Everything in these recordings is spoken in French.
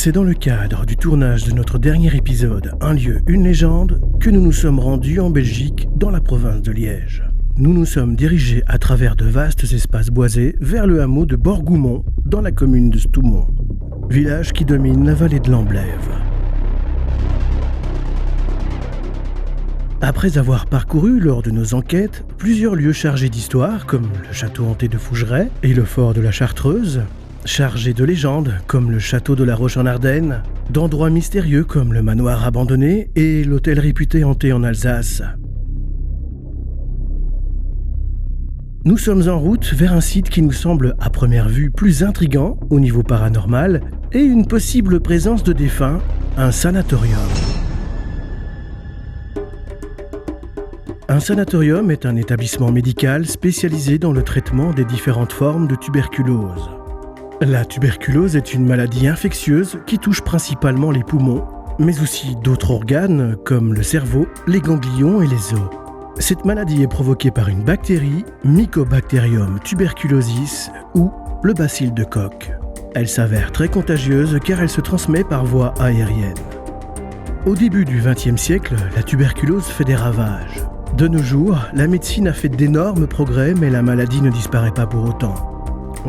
C'est dans le cadre du tournage de notre dernier épisode « Un lieu, une légende » que nous nous sommes rendus en Belgique, dans la province de Liège. Nous nous sommes dirigés à travers de vastes espaces boisés vers le hameau de Borgoumont, dans la commune de Stoumont, village qui domine la vallée de l'Amblève. Après avoir parcouru lors de nos enquêtes plusieurs lieux chargés d'histoire comme le château hanté de Fougeray et le fort de la Chartreuse, chargés de légendes comme le château de la Roche en Ardennes, d'endroits mystérieux comme le manoir abandonné et l'hôtel réputé hanté en Alsace. Nous sommes en route vers un site qui nous semble à première vue plus intrigant au niveau paranormal et une possible présence de défunts, un sanatorium. Un sanatorium est un établissement médical spécialisé dans le traitement des différentes formes de tuberculose. La tuberculose est une maladie infectieuse qui touche principalement les poumons, mais aussi d'autres organes comme le cerveau, les ganglions et les os. Cette maladie est provoquée par une bactérie, Mycobacterium tuberculosis ou le bacille de Koch. Elle s'avère très contagieuse car elle se transmet par voie aérienne. Au début du XXe siècle, la tuberculose fait des ravages. De nos jours, la médecine a fait d'énormes progrès, mais la maladie ne disparaît pas pour autant.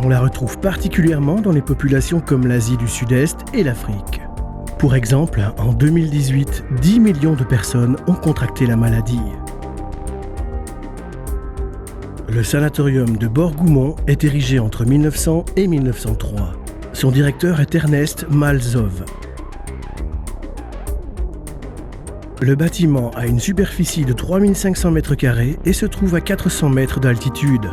On la retrouve particulièrement dans les populations comme l'Asie du Sud-Est et l'Afrique. Pour exemple, en 2018, 10 millions de personnes ont contracté la maladie. Le sanatorium de Borgoumont est érigé entre 1900 et 1903. Son directeur est Ernest Malzov. Le bâtiment a une superficie de 3500 m² et se trouve à 400 mètres d'altitude.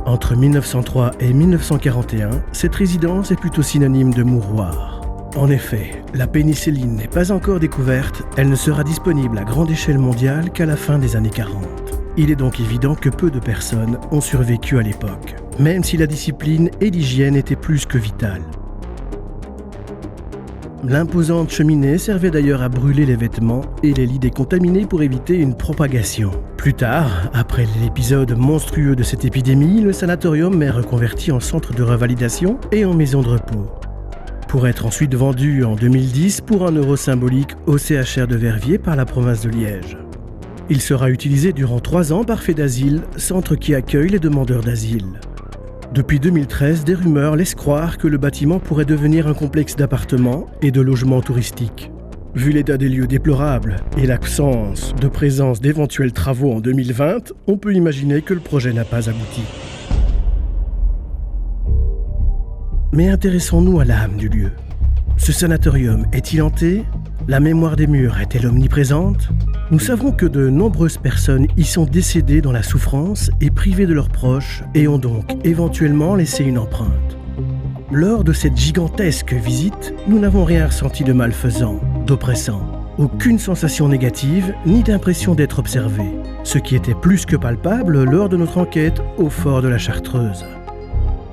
Entre 1903 et 1941, cette résidence est plutôt synonyme de mouroir. En effet, la pénicilline n'est pas encore découverte, elle ne sera disponible à grande échelle mondiale qu'à la fin des années 40. Il est donc évident que peu de personnes ont survécu à l'époque, même si la discipline et l'hygiène étaient plus que vitales. L'imposante cheminée servait d'ailleurs à brûler les vêtements et les lits décontaminés pour éviter une propagation. Plus tard, après l'épisode monstrueux de cette épidémie, le sanatorium est reconverti en centre de revalidation et en maison de repos, pour être ensuite vendu en 2010 pour 1 € symbolique au CHR de Verviers par la province de Liège. Il sera utilisé durant 3 ans par Fait d'Asile, centre qui accueille les demandeurs d'asile. Depuis 2013, des rumeurs laissent croire que le bâtiment pourrait devenir un complexe d'appartements et de logements touristiques. Vu l'état des lieux déplorable et l'absence de présence d'éventuels travaux en 2020, on peut imaginer que le projet n'a pas abouti. Mais intéressons-nous à l'âme du lieu. Ce sanatorium est-il hanté ? La mémoire des murs est-elle omniprésente ? Nous savons que de nombreuses personnes y sont décédées dans la souffrance et privées de leurs proches et ont donc éventuellement laissé une empreinte. Lors de cette gigantesque visite, nous n'avons rien ressenti de malfaisant, d'oppressant, aucune sensation négative ni d'impression d'être observé, ce qui était plus que palpable lors de notre enquête au fort de la Chartreuse.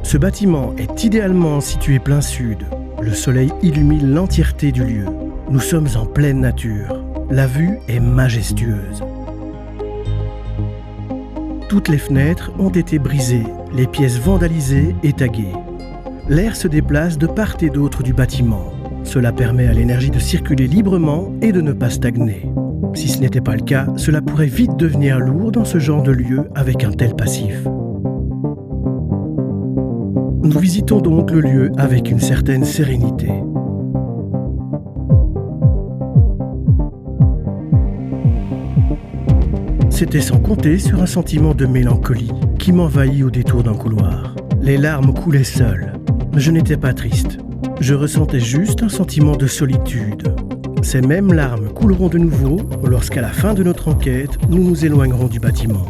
Ce bâtiment est idéalement situé plein sud. Le soleil illumine l'entièreté du lieu. Nous sommes en pleine nature. La vue est majestueuse. Toutes les fenêtres ont été brisées, les pièces vandalisées et taguées. L'air se déplace de part et d'autre du bâtiment. Cela permet à l'énergie de circuler librement et de ne pas stagner. Si ce n'était pas le cas, cela pourrait vite devenir lourd dans ce genre de lieu avec un tel passif. Nous visitons donc le lieu avec une certaine sérénité. C'était sans compter sur un sentiment de mélancolie qui m'envahit au détour d'un couloir. Les larmes coulaient seules. Je n'étais pas triste. Je ressentais juste un sentiment de solitude. Ces mêmes larmes couleront de nouveau lorsqu'à la fin de notre enquête, nous nous éloignerons du bâtiment.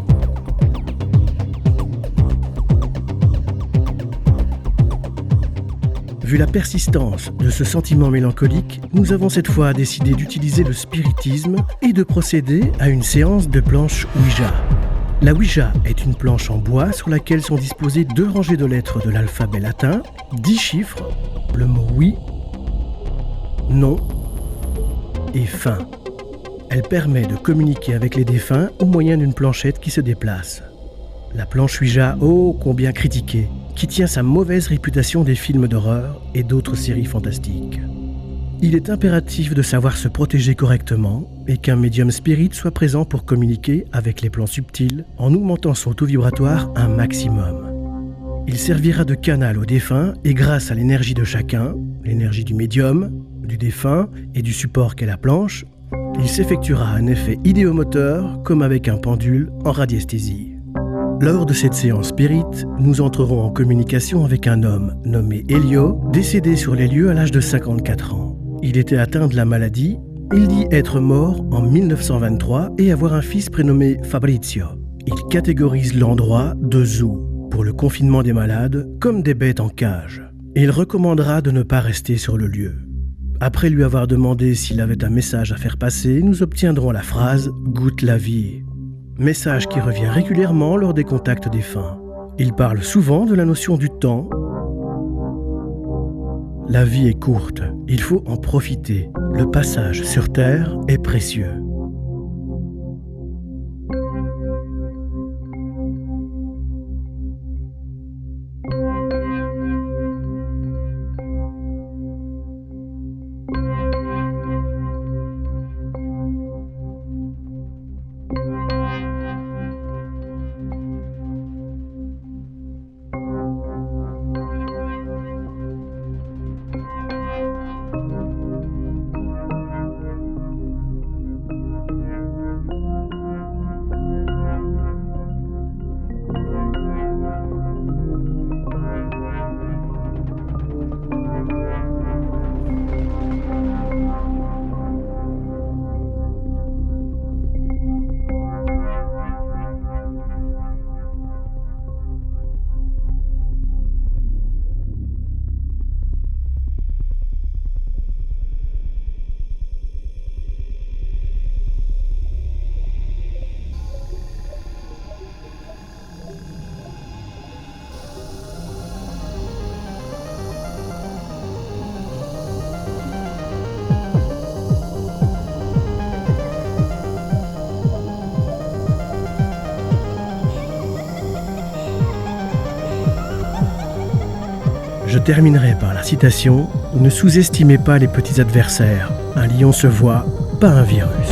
Vu la persistance de ce sentiment mélancolique, nous avons cette fois décidé d'utiliser le spiritisme et de procéder à une séance de planche Ouija. La Ouija est une planche en bois sur laquelle sont disposées 2 rangées de lettres de l'alphabet latin, 10 chiffres, le mot oui, non et fin. Elle permet de communiquer avec les défunts au moyen d'une planchette qui se déplace. La planche Ouija, oh combien critiquée, qui tient sa mauvaise réputation des films d'horreur et d'autres séries fantastiques. Il est impératif de savoir se protéger correctement et qu'un médium spirit soit présent pour communiquer avec les plans subtils en augmentant son taux vibratoire un maximum. Il servira de canal au défunt et grâce à l'énergie de chacun, l'énergie du médium, du défunt et du support qu'est la planche, il s'effectuera un effet idéomoteur comme avec un pendule en radiesthésie. Lors de cette séance spirit, nous entrerons en communication avec un homme nommé Elio, décédé sur les lieux à l'âge de 54 ans. Il était atteint de la maladie, il dit être mort en 1923 et avoir un fils prénommé Fabrizio. Il catégorise l'endroit de zoo pour le confinement des malades comme des bêtes en cage. Et il recommandera de ne pas rester sur le lieu. Après lui avoir demandé s'il avait un message à faire passer, nous obtiendrons la phrase « Goûte la vie ». Message qui revient régulièrement lors des contacts défunts. Il parle souvent de la notion du temps. La vie est courte, il faut en profiter. Le passage sur Terre est précieux. Je terminerai par la citation « Ne sous-estimez pas les petits adversaires. Un lion se voit, pas un virus ».